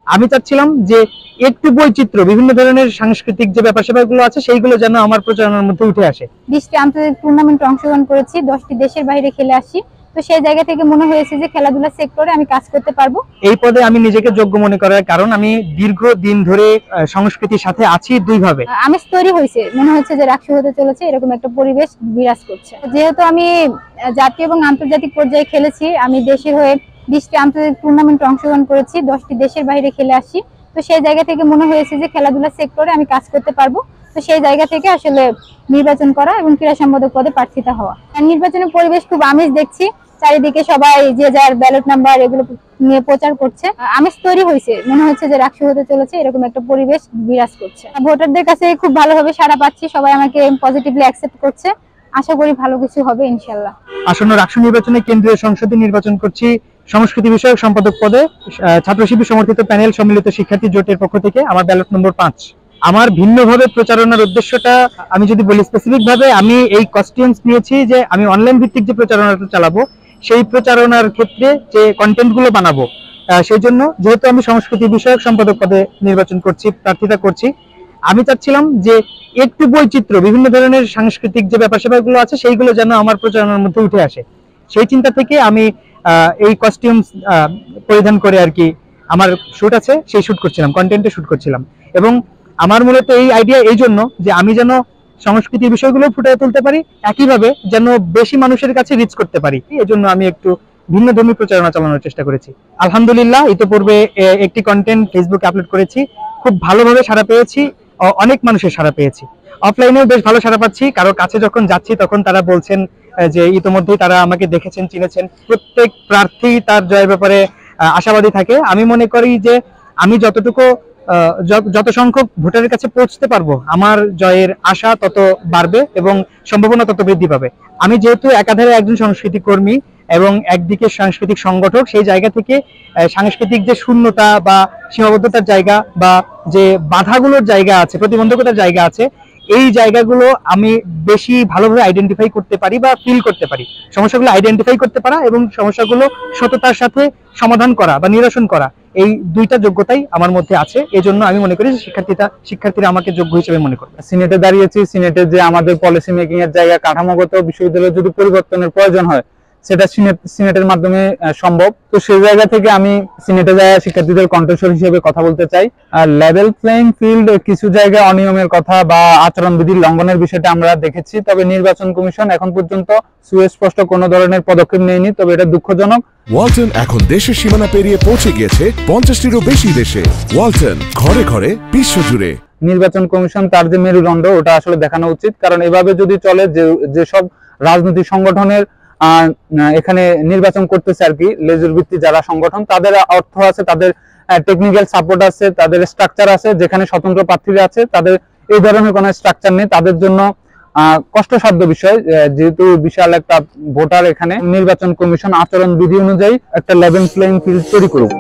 আমি চাচ্ছিলাম যে একটু বৈচিত্র্য, বিভিন্ন ধরনের সাংস্কৃতিক যে ব্যাপার স্যাপারগুলো আছে সেইগুলো যেন আমার প্রচারণার মধ্যে উঠে আসে। 20টি আন্তর্জাতিক টুর্নামেন্টে অংশগ্রহণ করেছি, 10টি দেশের বাইরে খেলে আসি। তো সেই জায়গা থেকে মনে হয়েছে যে খেলাধুলা সেক্টরে আমি কাজ করতে পারবো। এই পদে আমি নিজেকে যোগ্য মনে করার কারণ আমি দীর্ঘদিন ধরে সংস্কৃতির সাথে আছি দুইভাবে। আমেজ তৈরি হয়েছে, মনে হচ্ছে যে রাকসু হতে চলেছে, এরকম একটা পরিবেশ বিরাজ করছে। যেহেতু আমি জাতীয় এবং আন্তর্জাতিক পর্যায়ে খেলেছি, আমি দেশের হয়ে 20টি আন্তর্জাতিক টুর্নামেন্টে অংশগ্রহণ করেছি, 10টি দেশের বাইরে খেলে আসি। তো সেই জায়গা থেকে মনে হয়েছে যে খেলাধুলা সেক্টরে আমি কাজ করতে পারবো। তো সেই জায়গা থেকে আসলে নির্বাচন করা এবং ক্রীড়া সম্পাদক পদে প্রার্থিতা হওয়া। নির্বাচনের পরিবেশ খুব আমেজ দেখছি, চারিদিকে সবাই যে যার ব্যালট নাম্বার এগুলো নিয়ে প্রচার করছে। আমেজ তৈরি হয়েছে, মনে হচ্ছে যে রাকসু হতে চলেছে, এরকম একটা পরিবেশ বিরাজ করছে। ভোটারদের কাছে খুব ভালোভাবে সাড়া পাচ্ছি, সবাই আমাকে পজিটিভলি অ্যাকসেপ্ট করছে। আশা করি ভালো কিছু হবে ইনশাআল্লাহ। আসন্ন রাকসু নির্বাচনে কেন্দ্রীয় সংসদে নির্বাচন করছি সংস্কৃতি বিষয়ক সম্পাদক পদে ছাত্র শিবির সমর্থিত প্যানেল সম্মিলিত শিক্ষার্থী জোটের পক্ষ থেকে। আমার ব্যালট নম্বর 5। আমার ভিন্নভাবে প্রচারণার উদ্দেশ্যটা আমি যদি বলি স্পেসিফিক ভাবে, আমি এই কস্টিউমস নিয়েছি যে আমি অনলাইন ভিত্তিক যে প্রচারণাটা চালাবো সেই প্রচারণার ক্ষেত্রে যে কন্টেন্টগুলো বানাবো, সেই জন্য যেহেতু আমি সংস্কৃতি বিষয়ক সম্পাদক পদে নির্বাচন করছি, প্রার্থিতা করছি, আমি চাচ্ছিলাম যে একটু বৈচিত্র্য, বিভিন্ন ধরনের সাংস্কৃতিক যে ব্যাপার স্যাপারগুলো আছে সেইগুলো যেন আমার প্রচারণার মধ্যে উঠে আসে। সেই চিন্তা থেকে আমি এই কস্টিউমস পরিধান করে আর কি আমার শুট আছে, সেই শুট করছিলাম, কন্টেন্টে শুট করছিলাম। এবং আমার মূলত এই আইডিয়া এই জন্য যে আমি যেন সংস্কৃতির বিষয়গুলো ফুটিয়ে তুলতে পারি, একইভাবে যেন বেশি মানুষের কাছে রিচ করতে পারি। এই জন্য আমি একটু ভিন্নধর্মী প্রচারণা চালানোর চেষ্টা করেছি। আলহামদুলিল্লাহ, ইতিপূর্বে একটি কন্টেন্ট ফেসবুকে আপলোড করেছি, খুব ভালোভাবে সাড়া পেয়েছি, অনেক মানুষের সাড়া পেয়েছি। অফলাইনেও বেশ ভালো সাড়া পাচ্ছি, কারো কাছে যখন যাচ্ছি তখন তারা বলছেন যে ইতিমধ্যেই তারা আমাকে দেখেছেন, চিনেছেন। প্রত্যেক প্রার্থী তার জয়ের ব্যাপারে আশাবাদী থাকে। আমি মনে করি যে আমি যত সংখ্যক ভোটারের কাছে পৌঁছতে পারবো, আমার জয়ের আশা তত বাড়বে এবং সম্ভাবনা তত বৃদ্ধি পাবে। আমি যেহেতু একাধারে একজন সংস্কৃতি কর্মী এবং একদিকে সাংস্কৃতিক সংগঠক, সেই জায়গা থেকে সাংস্কৃতিক যে শূন্যতা বা সীমাবদ্ধতার জায়গা বা যে বাধাগুলোর জায়গা আছে, প্রতিবন্ধকতার জায়গা আছে, এই জায়গাগুলো আমি বেশি ভালোভাবে আইডেন্টিফাই করতে পারি বা ফিল করতে পারি। সমস্যাগুলো আইডেন্টিফাই করতে পারা এবং সমস্যাগুলো সততার সাথে সমাধান করা বা নিরসন করা, এই দুইটা যোগ্যতাই আমার মধ্যে আছে। এজন্য আমি মনে করি যে শিক্ষার্থীরা আমাকে যোগ্য হিসেবে মনে করে। সিনেটে দাঁড়িয়েছি, সিনেটে যে আমাদের পলিসি মেকিং এর জায়গা, কাঠামোগত বিশ্ববিদ্যালয়ে যদি পরিবর্তনের প্রয়োজন হয় সেটা সিনেটের মাধ্যমে সম্ভব। তো সেই জায়গা থেকে আমি সিনেটে যায় শিক্ষার্থীদের কণ্ঠস্বর হিসেবে কথা বলতে চাই। লেভেল প্লেইং ফিল্ড, কিছু জায়গায় অনিয়মের কথা বা আচরণবিধি লঙ্ঘনের বিষয়টা আমরা দেখেছি, তবে নির্বাচন কমিশন এখন পর্যন্ত সুস্পষ্ট কোনো ধরনের পদক্ষেপ নেয়নি, তবে এটা দুঃখজনক। ওয়ালটন এখন দেশের সীমানা পেরিয়ে পৌঁছে গিয়েছে 50টিরও বেশি দেশে। ওয়ালটন, ঘরে ঘরে বিশ্বজুড়ে। নির্বাচন কমিশন তার যে মেরুদণ্ড ওটা আসলে দেখানো উচিত, কারণ এভাবে যদি চলে যেসব রাজনৈতিক সংগঠনের এখানে নির্বাচন করতেছে আর কি, লেজুর ভিত্তি যারা সংগঠন, তাদের অর্থ আছে, তাদের টেকনিক্যাল সাপোর্ট আছে, তাদের স্ট্রাকচার আছে, যেখানে স্বতন্ত্র প্রার্থীরা আছে তাদের এই ধরনের কোনো স্ট্রাকচার নেই। তাদের জন্য কষ্টসাধ্য বিষয়, যেহেতু বিশাল একটা ভোটার, এখানে নির্বাচন কমিশন আচরণ বিধি অনুযায়ী একটা লেভেল প্লেইং ফিল্ড তৈরি করুক।